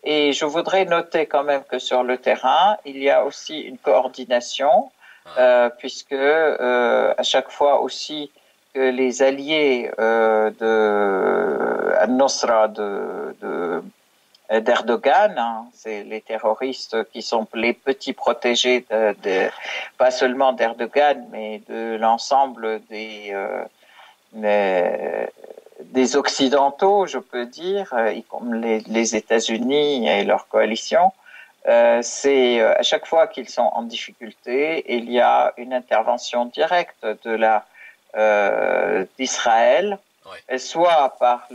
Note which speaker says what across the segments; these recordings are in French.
Speaker 1: Et je voudrais noter quand même que sur le terrain, il y a aussi une coordination,
Speaker 2: Ah,
Speaker 1: puisque à chaque fois aussi que les alliés de Al-Nusra d'Erdogan, hein, c'est les terroristes qui sont les petits protégés pas seulement d'Erdogan, mais de l'ensemble des Occidentaux, je peux dire, comme les États-Unis et leur coalition. C'est à chaque fois qu'ils sont en difficulté, il y a une intervention directe d'Israël,
Speaker 2: ouais.
Speaker 1: soit par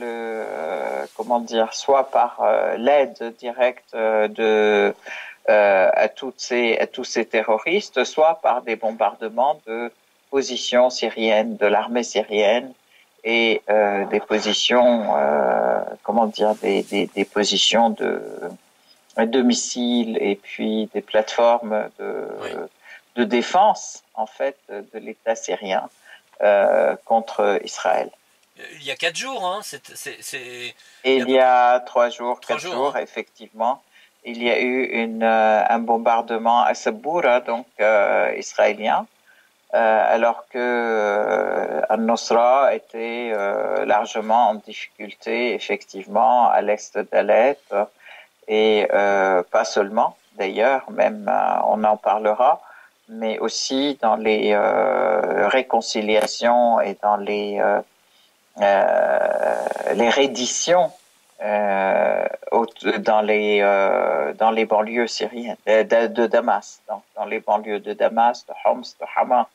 Speaker 1: soit par l'aide directe à tous ces terroristes, soit par des bombardements de positions syriennes, de l'armée syrienne et des positions, des positions de missiles et puis des plateformes
Speaker 2: Oui.
Speaker 1: de défense en fait de l'État syrien contre Israël.
Speaker 2: Il y a 4 jours, hein.
Speaker 1: Et
Speaker 2: Il y a à
Speaker 1: il
Speaker 2: peu
Speaker 1: y
Speaker 2: près
Speaker 1: a 3 jours,
Speaker 2: trois
Speaker 1: quatre
Speaker 2: jours, hein.
Speaker 1: jours, effectivement, il y a eu un bombardement à Sabura, donc israélien, alors que Al-Nusra était largement en difficulté, effectivement, à l'est d'Alep, et pas seulement, d'ailleurs, même on en parlera, mais aussi dans les réconciliations et dans les redditions dans les banlieues syriennes de Damas, dans les banlieues de Damas, de Homs, de Hama,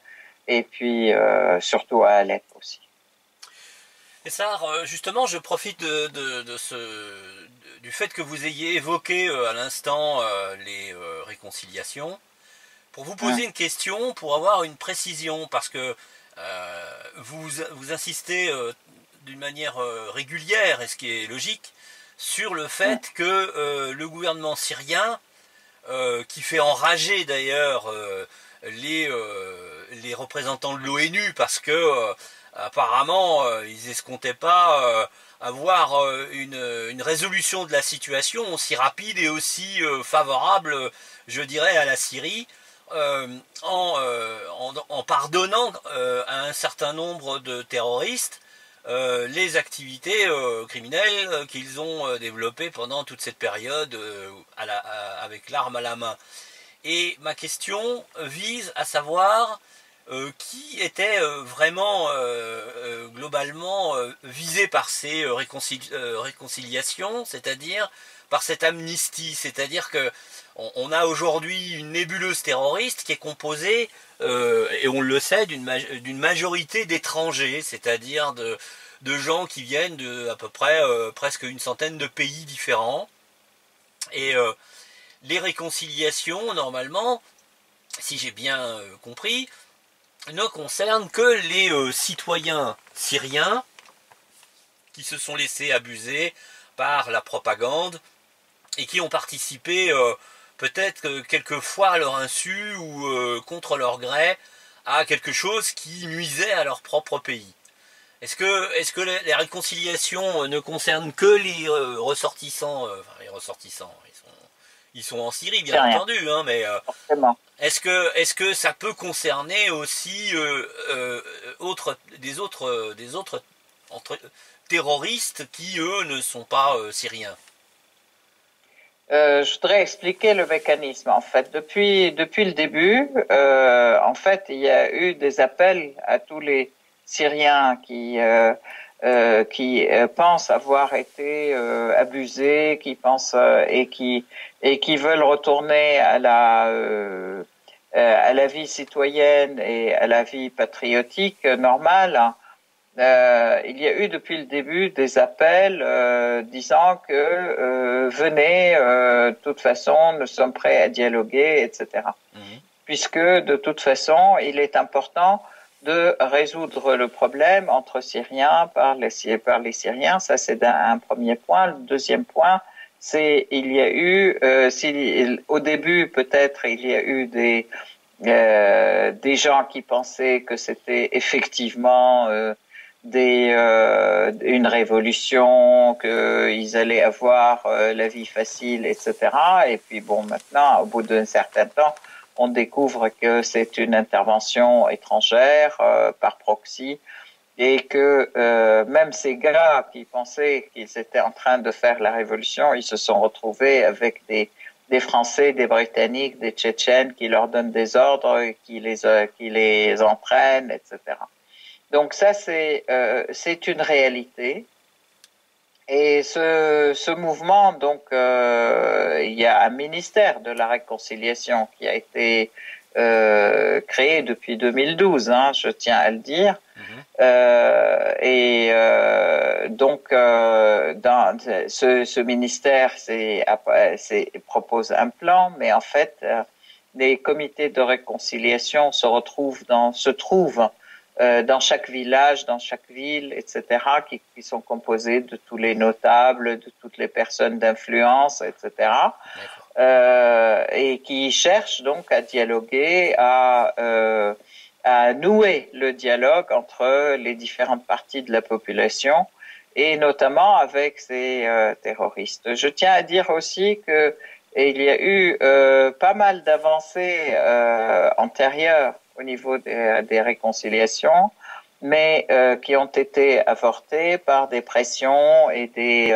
Speaker 1: et puis surtout à Alep aussi.
Speaker 2: Et ça, justement, je profite du fait que vous ayez évoqué à l'instant les réconciliations pour vous poser
Speaker 1: Hum,
Speaker 2: une question, pour avoir une précision, parce que vous insistez d'une manière régulière, et ce qui est logique, sur le
Speaker 1: hum,
Speaker 2: fait que le gouvernement syrien, qui fait enrager d'ailleurs les représentants de l'ONU, parce que apparemment ils escomptaient pas avoir une résolution de la situation aussi rapide et aussi favorable, je dirais, à la Syrie, en pardonnant à un certain nombre de terroristes les activités criminelles qu'ils ont développées pendant toute cette période avec l'arme à la main. Et ma question vise à savoir qui était vraiment globalement visé par ces réconciliations, c'est-à-dire par cette amnistie, c'est-à-dire que on a aujourd'hui une nébuleuse terroriste qui est composée, et on le sait, d'une majorité d'étrangers, c'est-à-dire de gens qui viennent de à peu près presque une centaine de pays différents. Et les réconciliations, normalement, si j'ai bien compris, ne concernent que les citoyens syriens qui se sont laissés abuser par la propagande et qui ont participé peut-être quelquefois à leur insu ou contre leur gré à quelque chose qui nuisait à leur propre pays. Est-ce que les réconciliations ne concernent que les ressortissants, enfin les ressortissants, ils sont en Syrie bien
Speaker 1: c'est rien,
Speaker 2: entendu, hein, mais
Speaker 1: forcément.
Speaker 2: est-ce que ça peut concerner aussi des autres entre, terroristes qui eux ne sont pas syriens?
Speaker 1: Je voudrais expliquer le mécanisme. En fait, depuis le début, en fait, il y a eu des appels à tous les Syriens qui pensent avoir été abusés, qui pensent et qui veulent retourner à la vie citoyenne et à la vie patriotique normale. Il y a eu depuis le début des appels disant que venez, de toute façon, nous sommes prêts à dialoguer, etc.
Speaker 2: Mhm.
Speaker 1: Puisque de toute façon, il est important de résoudre le problème entre Syriens par les Syriens. Ça, c'est un premier point. Le deuxième point, c'est il y a eu, au début peut-être il y a eu des gens qui pensaient que c'était effectivement une révolution, qu'ils allaient avoir la vie facile, etc. Et puis bon, maintenant, au bout d'un certain temps, on découvre que c'est une intervention étrangère par proxy, et que même ces gars qui pensaient qu'ils étaient en train de faire la révolution, ils se sont retrouvés avec des Français, des Britanniques, des Tchétchènes qui leur donnent des ordres, qui les entraînent, etc. Donc ça, c'est une réalité. Et ce mouvement, donc, il y a un ministère de la réconciliation qui a été créé depuis 2012, hein, je tiens à le dire. Donc, dans ce ministère propose un plan, mais en fait, les comités de réconciliation se trouvent dans chaque village, dans chaque ville, etc., qui sont composés de tous les notables, de toutes les personnes d'influence, etc., et qui cherchent donc à dialoguer, à nouer le dialogue entre les différentes parties de la population, et notamment avec ces terroristes. Je tiens à dire aussi que il y a eu pas mal d'avancées antérieures au niveau des réconciliations, mais qui ont été avortées par des pressions et des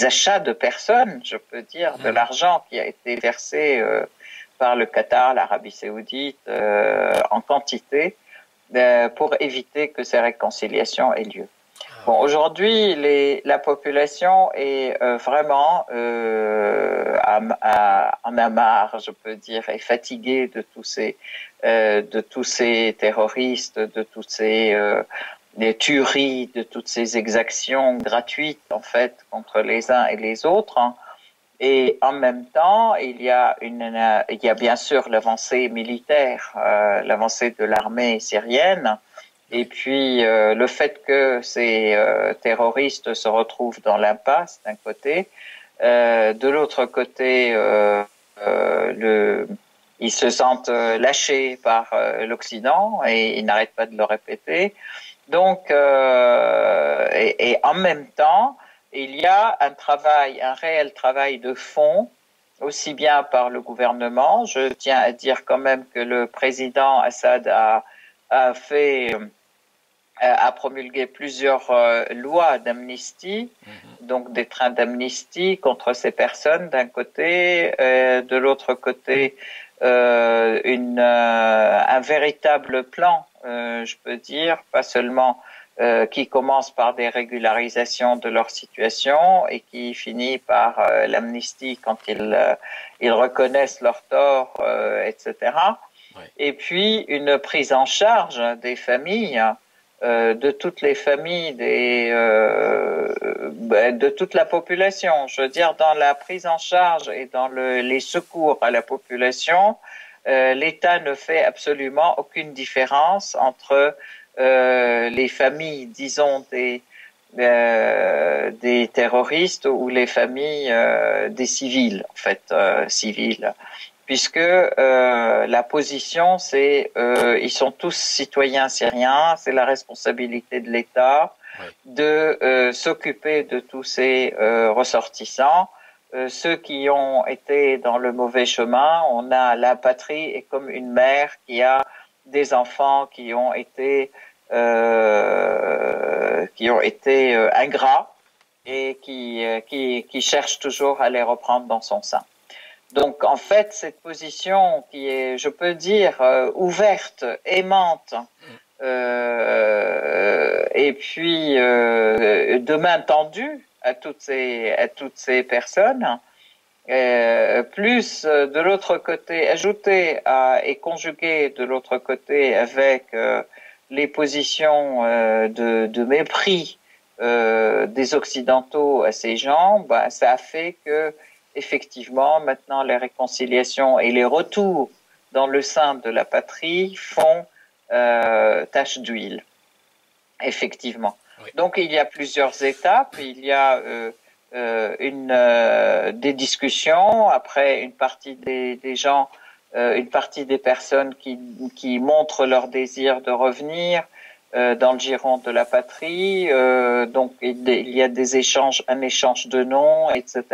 Speaker 1: achats de personnes, je peux dire, de l'argent qui a été versé par le Qatar, l'Arabie Saoudite, en quantité, pour éviter que ces réconciliations aient lieu. Bon, aujourd'hui, la population est vraiment en a marre, je peux dire, est fatiguée de tous ces terroristes, de toutes ces des tueries, de toutes ces exactions gratuites en fait contre les uns et les autres. Et en même temps, il y a bien sûr l'avancée militaire, l'avancée de l'armée syrienne. Et puis le fait que ces terroristes se retrouvent dans l'impasse d'un côté, de l'autre côté, ils se sentent lâchés par l'Occident et ils n'arrêtent pas de le répéter. Donc, et en même temps, il y a un réel travail de fond, aussi bien par le gouvernement. Je tiens à dire quand même que le président Assad a promulgué plusieurs lois d'amnistie, donc des trains d'amnistie contre ces personnes d'un côté, de l'autre côté un véritable plan, je peux dire, pas seulement qui commence par des régularisations de leur situation et qui finit par l'amnistie quand ils reconnaissent leurs torts, etc. Ouais. Et puis une prise en charge des familles, de toutes les familles, de toute la population. Je veux dire, dans la prise en charge et dans les secours à la population, l'État ne fait absolument aucune différence entre les familles, disons, des terroristes ou les familles des civils, en fait, civiles. Puisque la position, c'est ils sont tous citoyens syriens, c'est la responsabilité de l'État de s'occuper de tous ces ressortissants. Ceux qui ont été dans le mauvais chemin, la patrie est comme une mère qui a des enfants qui ont été ingrats et qui cherchent toujours à les reprendre dans son sein. Donc, en fait, cette position qui est, je peux dire, ouverte, aimante, et puis de main tendue à toutes ces personnes, plus de l'autre côté, ajoutée et conjuguée de l'autre côté avec les positions de mépris des Occidentaux à ces gens, ça a fait que effectivement, maintenant, les réconciliations et les retours dans le sein de la patrie font tache d'huile, effectivement. Oui. Donc, il y a plusieurs étapes. Il y a des discussions. Après, une partie des gens une partie des personnes qui montrent leur désir de revenir dans le giron de la patrie. Donc il y a des échanges, un échange de noms, etc.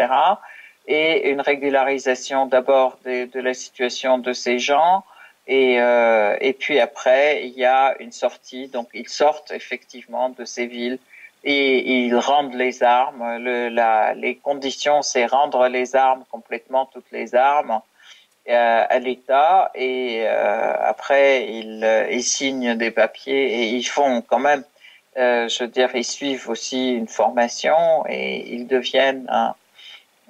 Speaker 1: Et une régularisation d'abord de la situation de ces gens. Et puis après, il y a une sortie. Donc ils sortent effectivement de ces villes et ils rendent les armes. Les conditions, c'est rendre les armes complètement, toutes les armes à l'État. Et après, ils signent des papiers et ils font quand même, je veux dire, ils suivent aussi une formation et ils deviennent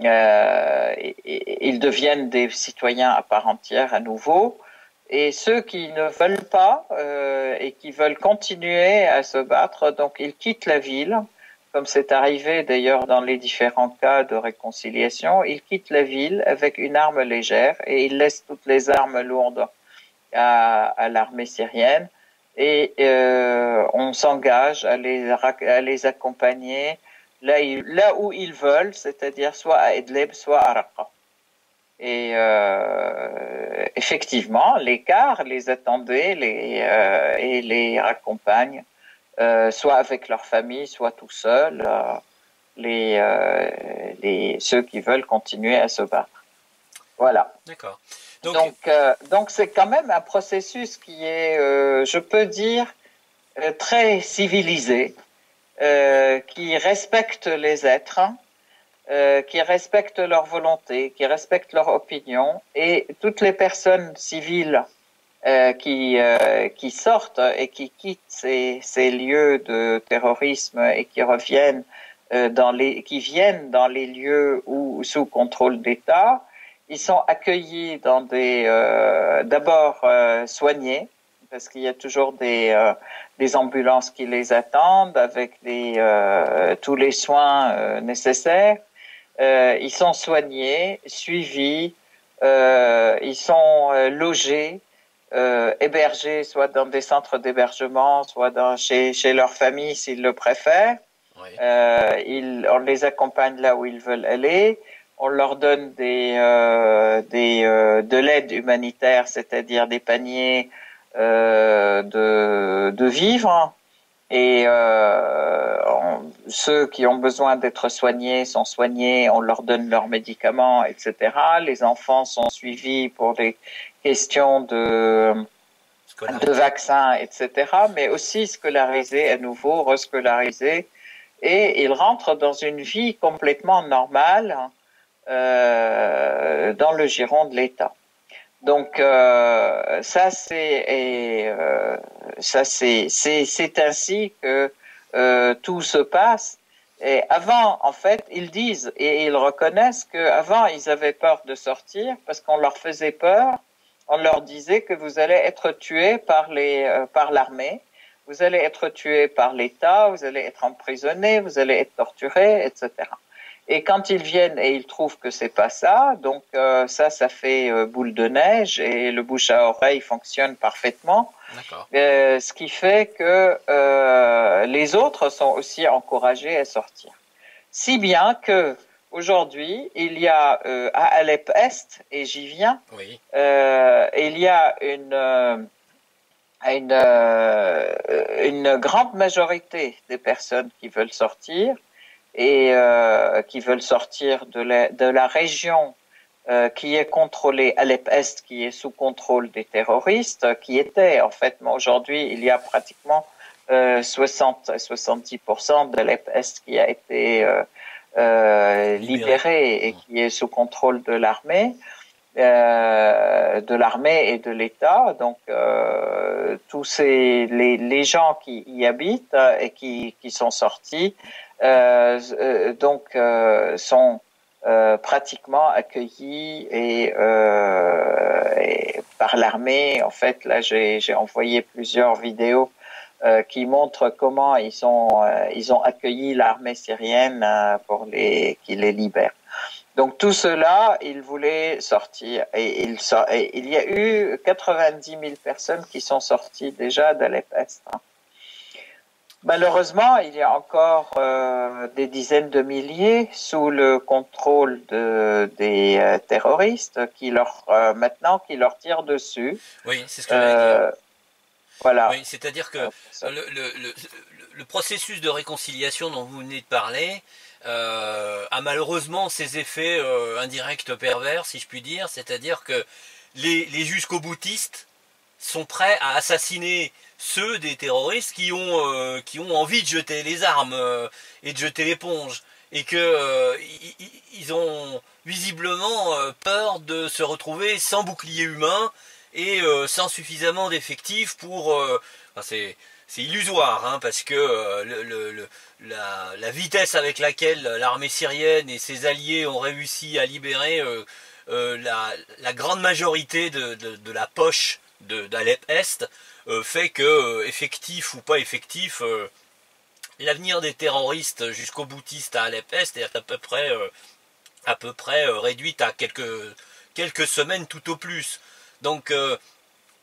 Speaker 1: ils deviennent des citoyens à part entière à nouveau. Et ceux qui ne veulent pas et qui veulent continuer à se battre, donc ils quittent la ville, comme c'est arrivé d'ailleurs dans les différents cas de réconciliation, ils quittent la ville avec une arme légère et ils laissent toutes les armes lourdes à l'armée syrienne. Et on s'engage à les accompagner là où ils veulent, c'est-à-dire soit à Idlib, soit à Raqqa. Et effectivement, les cars les attendaient et les raccompagnent, soit avec leur famille, soit tout seuls, ceux qui veulent continuer à se battre. Voilà.
Speaker 2: D'accord.
Speaker 1: Donc c'est quand même un processus qui est, je peux dire, très civilisé, qui respecte les êtres, qui respectent leur volonté, qui respectent leur opinion, et toutes les personnes civiles qui sortent et qui quittent ces lieux de terrorisme et qui reviennent qui viennent dans les lieux sous contrôle d'État, ils sont accueillis dans d'abord soignés, parce qu'il y a toujours des ambulances qui les attendent avec tous les soins nécessaires. Ils sont soignés, suivis, ils sont logés, hébergés, soit dans des centres d'hébergement, soit chez leur famille s'ils le préfèrent.
Speaker 2: Oui.
Speaker 1: On les accompagne là où ils veulent aller. On leur donne de l'aide humanitaire, c'est-à-dire des paniers de vivres. Et ceux qui ont besoin d'être soignés sont soignés, on leur donne leurs médicaments, etc. Les enfants sont suivis pour des questions de vaccins, etc. Mais aussi scolarisés à nouveau, rescolarisés. Et ils rentrent dans une vie complètement normale dans le giron de l'État. Donc ça c'est ainsi que tout se passe. Et avant, en fait, ils disent et ils reconnaissent qu'avant ils avaient peur de sortir parce qu'on leur faisait peur. On leur disait que vous allez être tués par l'armée, vous allez être tués par l'État, vous allez être emprisonnés, vous allez être torturés, etc. Et quand ils viennent et ils trouvent que c'est pas ça, donc ça fait boule de neige et le bouche à oreille fonctionne parfaitement. Ce qui fait que les autres sont aussi encouragés à sortir. Si bien que aujourd'hui, il y a à Alep-Est, et j'y viens,
Speaker 2: oui.
Speaker 1: Il y a une grande majorité des personnes qui veulent sortir et qui veulent sortir de la région qui est contrôlée, Alep-Est, qui est sous contrôle des terroristes, qui était, en fait, aujourd'hui, il y a pratiquement 60 à 70% d'Alep-Est qui a été libéré et qui est sous contrôle de l'armée et de l'État. Donc, tous les gens qui y habitent et qui sont sortis, sont pratiquement accueillis et par l'armée. En fait, là, j'ai envoyé plusieurs vidéos qui montrent comment ils ont accueilli l'armée syrienne qui les libère. Donc tout cela, ils voulaient sortir et il y a eu 90 000 personnes qui sont sorties déjà d'Alep-Est. Malheureusement, il y a encore des dizaines de milliers sous le contrôle des terroristes maintenant qui leur tirent dessus.
Speaker 2: Oui, c'est ce que j'allais dire.
Speaker 1: Euh, voilà.
Speaker 2: Oui, c'est-à-dire que le processus de réconciliation dont vous venez de parler a malheureusement ses effets indirects pervers, si je puis dire. C'est-à-dire que les jusqu'au-boutistes sont prêts à assassiner ceux des terroristes qui ont envie de jeter les armes et de jeter l'éponge. Et que ils ont visiblement peur de se retrouver sans bouclier humain et sans suffisamment d'effectifs pour... enfin, c'est illusoire, hein, parce que la vitesse avec laquelle l'armée syrienne et ses alliés ont réussi à libérer la grande majorité de la poche d'Alep-Est fait que, effectif ou pas effectif, l'avenir des terroristes jusqu'au boutiste à Alep-Est est à peu près réduite à quelques semaines tout au plus. Donc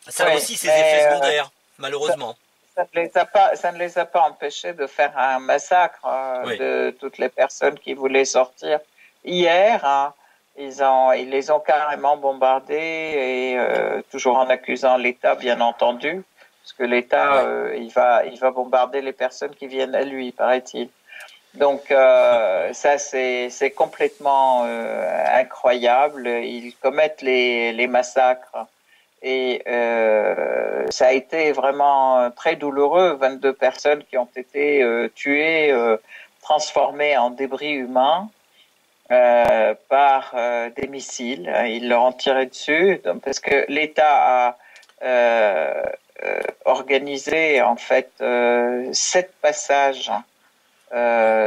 Speaker 2: ça a
Speaker 1: Oui,
Speaker 2: aussi ses effets
Speaker 1: mais
Speaker 2: secondaires,
Speaker 1: ça,
Speaker 2: malheureusement.
Speaker 1: ça ne les a pas empêchés de faire un massacre
Speaker 2: Oui,
Speaker 1: de toutes les personnes qui voulaient sortir. Hier, hein, ils les ont carrément bombardés et toujours en accusant l'État, bien entendu, parce que l'État,
Speaker 2: oui.
Speaker 1: il va bombarder les personnes qui viennent à lui, paraît-il. Donc ça c'est complètement incroyable. Ils commettent les massacres et ça a été vraiment très douloureux. 22 personnes qui ont été tuées, transformées en débris humains par des missiles. Ils leur ont tiré dessus parce que l'État a organisé en fait 7 passages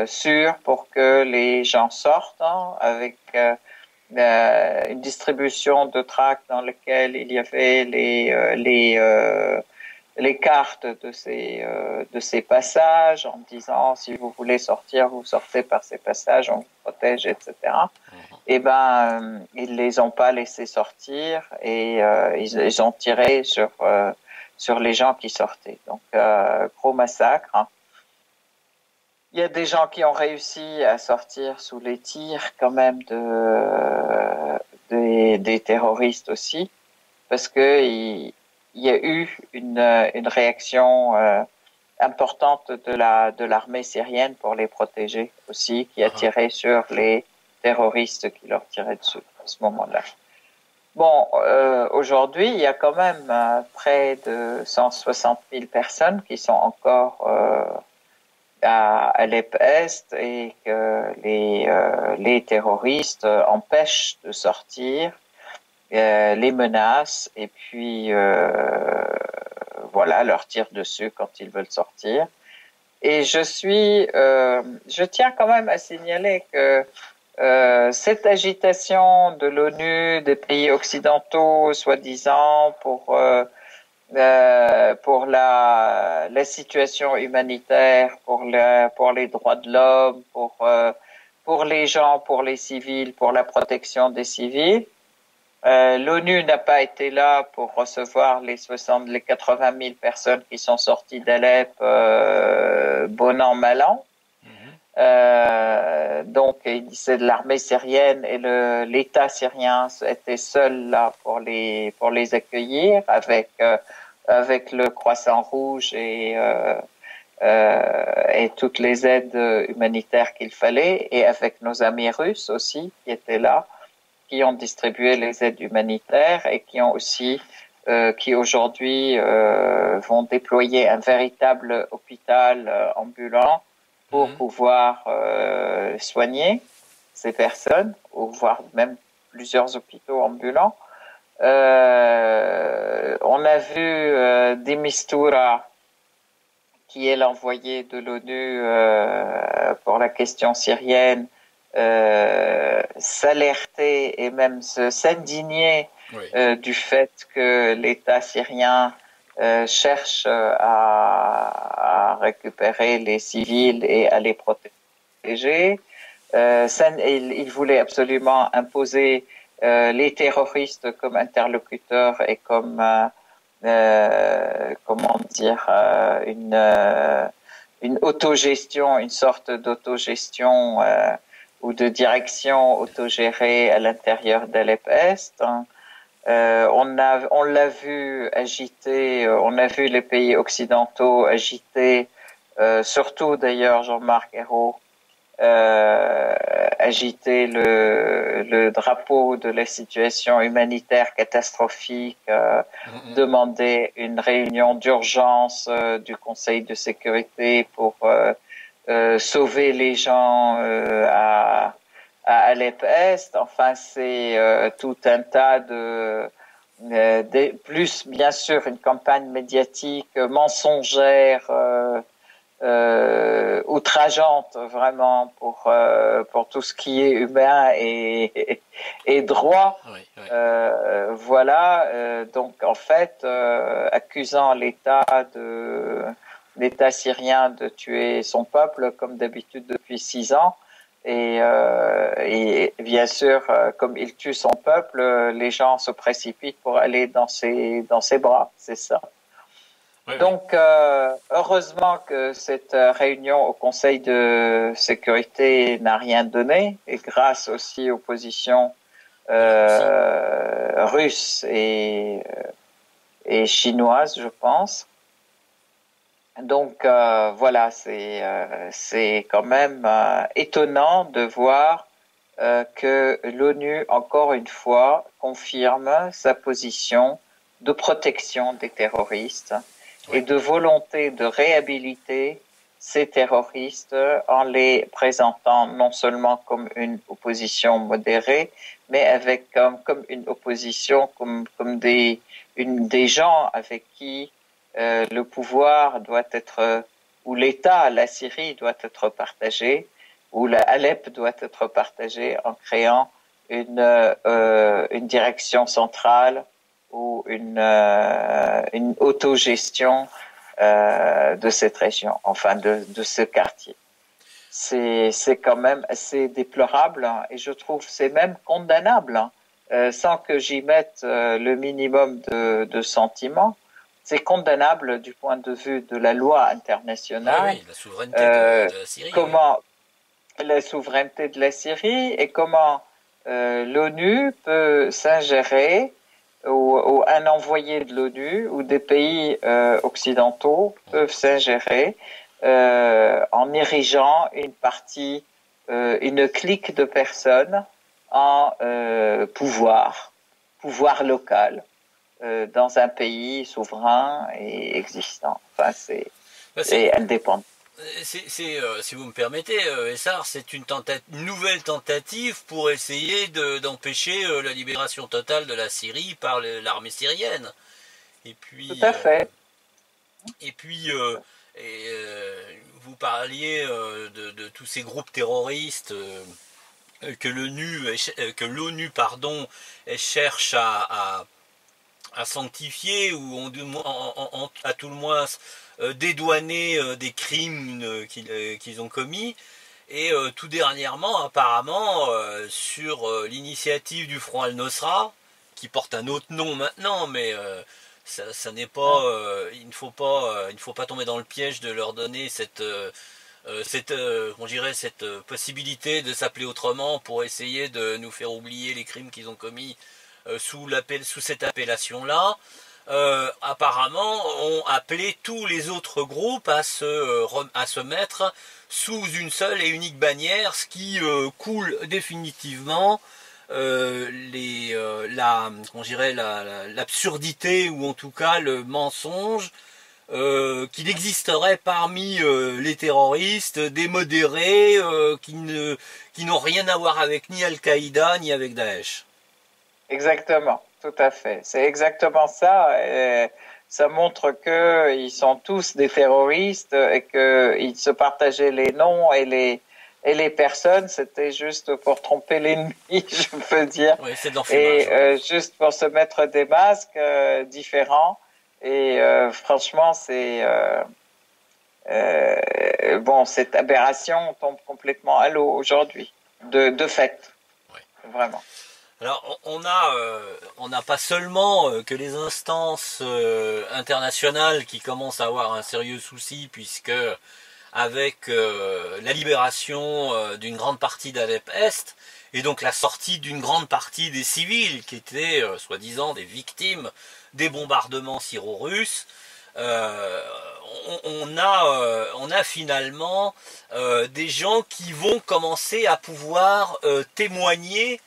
Speaker 1: sûrs pour que les gens sortent, hein, avec une distribution de tracts dans lesquels il y avait les cartes de ces passages en disant si vous voulez sortir, vous sortez par ces passages, on vous protège, etc. Eh ben, ils les ont pas laissés sortir et ils ont tiré sur les gens qui sortaient. Donc, gros massacre, hein. Il y a des gens qui ont réussi à sortir sous les tirs quand même des terroristes aussi, parce que il y a eu une réaction importante de l'armée syrienne pour les protéger aussi, qui a tiré sur les terroristes qui leur tiraient dessus à ce moment-là. Bon, aujourd'hui, il y a quand même près de 160 000 personnes qui sont encore à Alep-Est et que les terroristes empêchent de sortir, les menacent et puis voilà, leur tirent dessus quand ils veulent sortir. Et je tiens quand même à signaler que cette agitation de l'ONU, des pays occidentaux, soi-disant, pour la situation humanitaire, pour les droits de l'homme, pour les gens, pour les civils, pour la protection des civils. L'ONU n'a pas été là pour recevoir les 80 000 personnes qui sont sorties d'Alep, bon an, mal an. Donc, c'est de l'armée syrienne et l'État syrien était seul là pour les accueillir avec le Croissant Rouge et toutes les aides humanitaires qu'il fallait, et avec nos amis russes aussi qui étaient là, qui ont distribué les aides humanitaires et qui ont aussi qui aujourd'hui vont déployer un véritable hôpital ambulant pour pouvoir soigner ces personnes, ou voire même plusieurs hôpitaux ambulants. On a vu Demistura, qui est l'envoyé de l'ONU pour la question syrienne, s'alerter et même s'indigner du fait que l'État syrien cherche à récupérer les civils et à les protéger. Il voulait absolument imposer les terroristes comme interlocuteurs et comme comment dire une autogestion, une sorte d'autogestion ou de direction autogérée à l'intérieur d'Alep-Est. On l'a vu agiter, on a vu les pays occidentaux agiter, surtout d'ailleurs Jean-Marc Ayrault, agiter le drapeau de la situation humanitaire catastrophique, demander une réunion d'urgence du Conseil de sécurité pour sauver les gens à Alep-Est. Enfin, c'est tout un tas plus bien sûr une campagne médiatique mensongère, outrageante vraiment pour tout ce qui est humain et droit.
Speaker 2: Oui, oui.
Speaker 1: Voilà. Donc en fait, accusant l'État syrien de tuer son peuple comme d'habitude depuis 6 ans. Et bien sûr, comme il tue son peuple, les gens se précipitent pour aller dans ses bras. C'est ça.
Speaker 2: Oui,
Speaker 1: Donc, heureusement que cette réunion au Conseil de sécurité n'a rien donné, et grâce aussi aux positions russes et chinoises, je pense. Donc, voilà, c'est quand même étonnant de voir que l'ONU, encore une fois, confirme sa position de protection des terroristes et de volonté de réhabiliter ces terroristes en les présentant non seulement comme une opposition modérée, mais avec comme une opposition, comme des gens avec qui le pouvoir doit être, ou l'État, la Syrie doit être partagé, ou la Alep doit être partagé en créant une direction centrale ou une autogestion de cette région, enfin de ce quartier. C'est quand même assez déplorable, hein, et je trouve c'est même condamnable, hein, sans que j'y mette le minimum de sentiments. C'est condamnable du point de vue de la loi internationale.
Speaker 2: Oui, la souveraineté de la Syrie.
Speaker 1: Comment la souveraineté de la Syrie et comment l'ONU peut s'ingérer ou un envoyé de l'ONU ou des pays occidentaux peuvent s'ingérer en érigeant une partie, une clique de personnes en pouvoir local dans un pays souverain et existant. Enfin, c'est indépendant.
Speaker 2: Si vous me permettez, Essar, c'est une nouvelle tentative pour essayer d'empêcher la libération totale de la Syrie par l'armée syrienne. Et puis,
Speaker 1: tout à fait.
Speaker 2: Vous parliez de tous ces groupes terroristes que l'ONU cherche à sanctifier ou à tout le moins dédouaner des crimes qu'ils ont commis. Et tout dernièrement, apparemment, sur l'initiative du Front Al-Nosra, qui porte un autre nom maintenant, mais ça n'est pas, il ne faut pas tomber dans le piège de leur donner cette possibilité de s'appeler autrement pour essayer de nous faire oublier les crimes qu'ils ont commis sous cette appellation-là. Apparemment ont appelé tous les autres groupes à se mettre sous une seule et unique bannière, ce qui coule définitivement l'absurdité ou en tout cas le mensonge qu'il existerait parmi les terroristes des modérés qui n'ont rien à voir avec ni Al-Qaïda ni avec Daesh.
Speaker 1: Exactement, tout à fait. C'est exactement ça. Et ça montre qu'ils sont tous des terroristes et qu'ils se partageaient les noms et les personnes. C'était juste pour tromper l'ennemi, je peux dire.
Speaker 2: Oui, c'est de l'enfumage.
Speaker 1: Et juste pour se mettre des masques différents. Et franchement, bon, cette aberration tombe complètement à l'eau aujourd'hui, de fait,
Speaker 2: Oui.
Speaker 1: vraiment.
Speaker 2: Alors, on n'a pas seulement que les instances internationales qui commencent à avoir un sérieux souci, puisque avec la libération d'une grande partie d'Alep-Est, et donc la sortie d'une grande partie des civils qui étaient soi-disant des victimes des bombardements syro-russes, on a finalement des gens qui vont commencer à pouvoir témoigner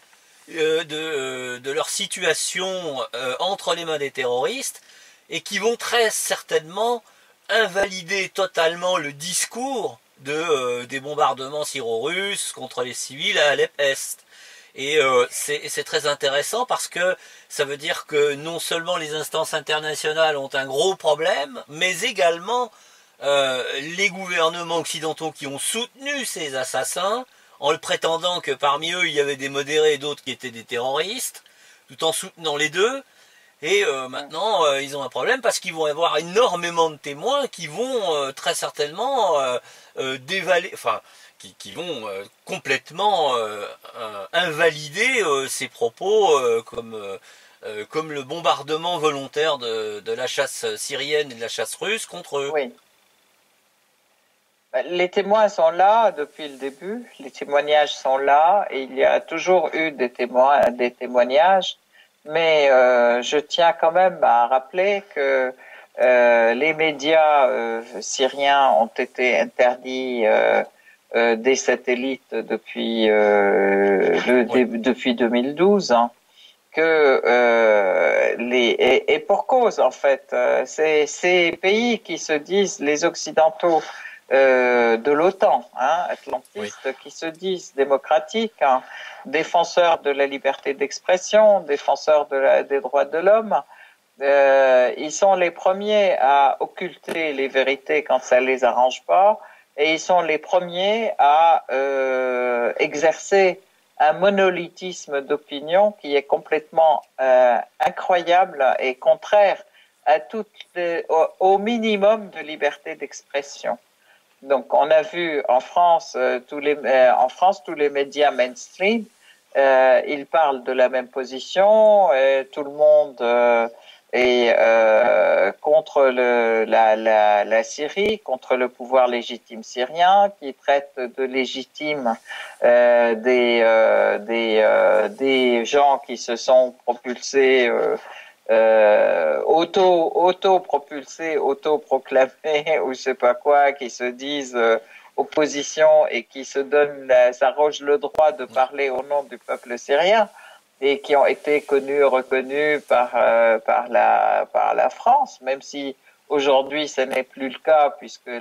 Speaker 2: de leur situation entre les mains des terroristes, et qui vont très certainement invalider totalement le discours des bombardements syro-russes contre les civils à Alep-Est. Et c'est très intéressant parce que ça veut dire que non seulement les instances internationales ont un gros problème, mais également les gouvernements occidentaux qui ont soutenu ces assassins, en le prétendant que parmi eux il y avait des modérés et d'autres qui étaient des terroristes, tout en soutenant les deux. Et maintenant, ils ont un problème parce qu'ils vont avoir énormément de témoins qui vont très certainement dévaler, enfin, qui vont complètement invalider ces propos comme le bombardement volontaire de la chasse syrienne et de la chasse russe contre eux.
Speaker 1: Oui. Les témoins sont là depuis le début, les témoignages sont là, et il y a toujours eu des témoignages, mais je tiens quand même à rappeler que les médias syriens ont été interdits des satellites depuis depuis 2012, hein, que et pour cause en fait, ces pays qui se disent les occidentaux de l'OTAN, hein, atlantistes, oui, qui se disent démocratiques, hein, défenseurs de la liberté d'expression, défenseurs des droits de l'homme, ils sont les premiers à occulter les vérités quand ça les arrange pas, et ils sont les premiers à exercer un monolithisme d'opinion qui est complètement incroyable et contraire à au minimum de liberté d'expression. Donc, on a vu en France, tous les médias mainstream, ils parlent de la même position, tout le monde est contre la Syrie, contre le pouvoir légitime syrien, qui traite de légitime des gens qui se sont propulsés auto-propulsés, auto-proclamés ou je sais pas quoi, qui se disent opposition et qui s'arrogent le droit de parler au nom du peuple syrien, et qui ont été reconnus par la France, même si aujourd'hui ce n'est plus le cas, puisque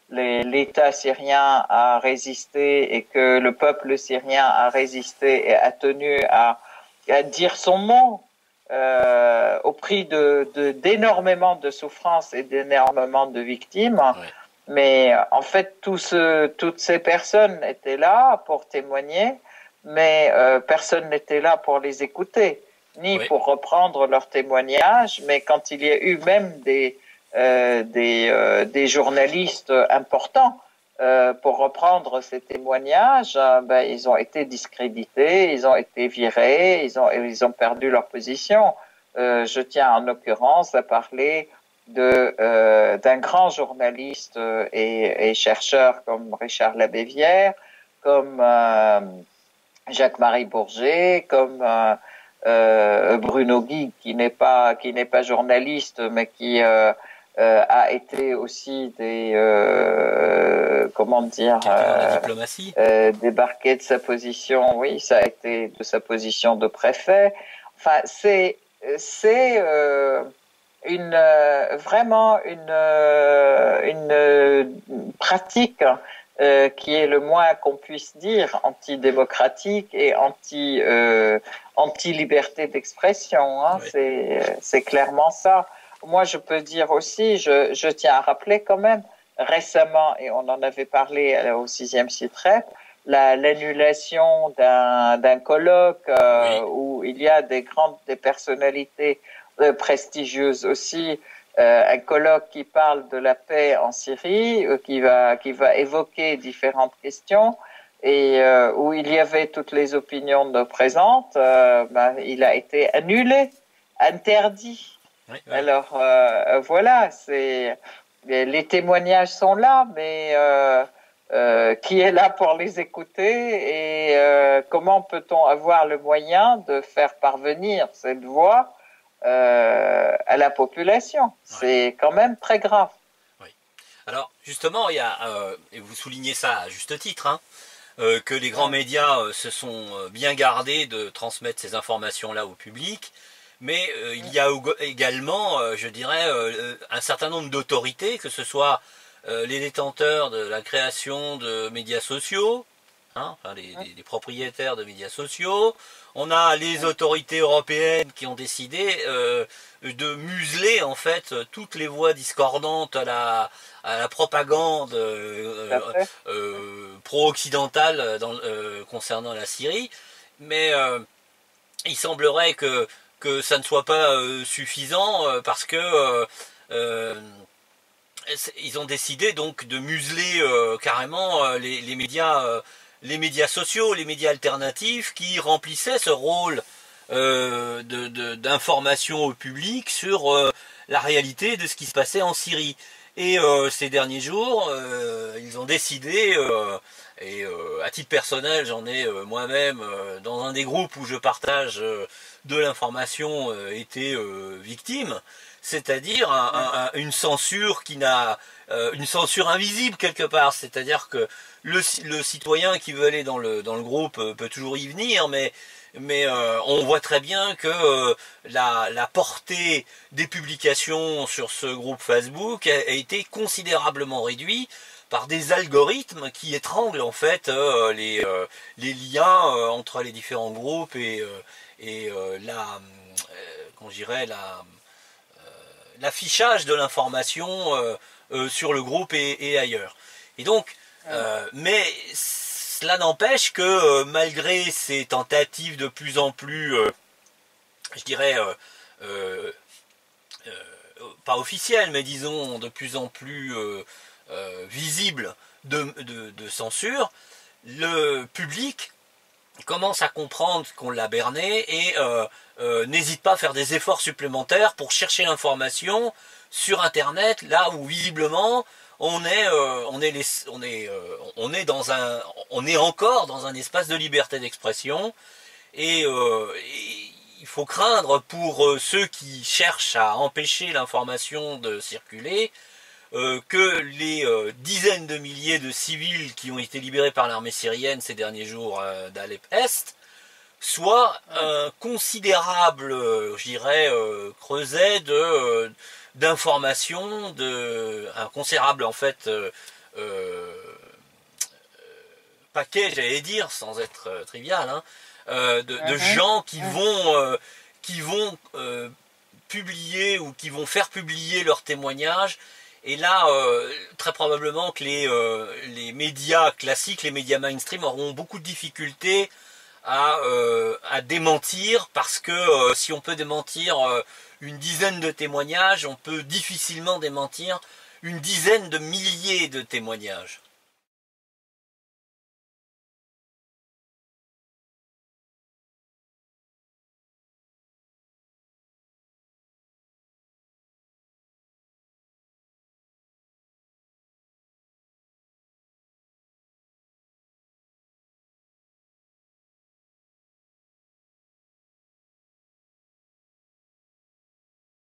Speaker 1: l'État syrien a résisté et que le peuple syrien a résisté et a tenu à dire son mot au prix d'énormément de souffrances et d'énormément de victimes. Ouais. Mais en fait, toutes ces personnes étaient là pour témoigner, mais personne n'était là pour les écouter, ni oui, pour reprendre leurs témoignages. Mais quand il y a eu même des journalistes importants pour reprendre ces témoignages, ils ont été discrédités, ils ont été virés, ils ont perdu leur position. Je tiens en l'occurrence à parler d'un grand journaliste et chercheur comme Richard Labévière, comme Jacques-Marie Bourget, comme Bruno Guy, qui n'est pas journaliste, mais qui a été aussi
Speaker 2: diplomatie,
Speaker 1: débarqué de sa position. Oui, ça a été de sa position de préfet. Enfin, c'est vraiment une pratique qui est le moins qu'on puisse dire antidémocratique et anti-liberté d'expression. Hein. Oui. C'est clairement ça. Moi, je peux dire aussi, je tiens à rappeler quand même, récemment, et on en avait parlé au 6e CITREP, l'annulation d'un colloque oui, où il y a des personnalités prestigieuses aussi, un colloque qui parle de la paix en Syrie, qui va évoquer différentes questions, et où il y avait toutes les opinions présentes, il a été annulé, interdit. Oui, oui. Alors voilà, les témoignages sont là, mais qui est là pour les écouter et comment peut-on avoir le moyen de faire parvenir cette voix à la population? C'est quand même très grave.
Speaker 2: Oui. Alors justement, il y a, et vous soulignez ça à juste titre, hein, que les grands médias se sont bien gardés de transmettre ces informations-là au public, mais il y a également, je dirais, un certain nombre d'autorités, que ce soit les détenteurs de la création de médias sociaux, hein, enfin les propriétaires de médias sociaux. On a les autorités européennes qui ont décidé de museler en fait toutes les voix discordantes à la propagande pro-occidentale concernant la Syrie. Mais il semblerait que ça ne soit pas suffisant parce que ils ont décidé donc de museler carrément les médias sociaux, les médias alternatifs qui remplissaient ce rôle d'information au public sur la réalité de ce qui se passait en Syrie. Et ces derniers jours, ils ont décidé, et à titre personnel, j'en ai moi-même, dans un des groupes où je partage de l'information, été victime, c'est-à-dire une censure qui n'a une censure invisible quelque part, c'est-à-dire que le citoyen qui veut aller dans le groupe peut toujours y venir, mais on voit très bien que la portée des publications sur ce groupe Facebook a été considérablement réduite par des algorithmes qui étranglent en fait les liens entre les différents groupes et comment je dirais, l'affichage de l'information sur le groupe et ailleurs. Et donc, mais cela n'empêche que malgré ces tentatives de plus en plus, je dirais, pas officielles, mais disons de plus en plus visibles de censure, le public commence à comprendre qu'on l'a berné et n'hésite pas à faire des efforts supplémentaires pour chercher l'information sur Internet, là où visiblement on est encore dans un espace de liberté d'expression et il faut craindre pour ceux qui cherchent à empêcher l'information de circuler que les dizaines de milliers de civils qui ont été libérés par l'armée syrienne ces derniers jours d'Alep-Est soient un considérable, je dirais, creuset d'informations, un considérable en fait paquet, j'allais dire, sans être trivial, hein, de gens qui vont publier ou qui vont faire publier leurs témoignages. Et là, très probablement que les médias classiques, les médias mainstream auront beaucoup de difficultés à démentir, parce que si on peut démentir une dizaine de témoignages, on peut difficilement démentir une dizaine de milliers de témoignages.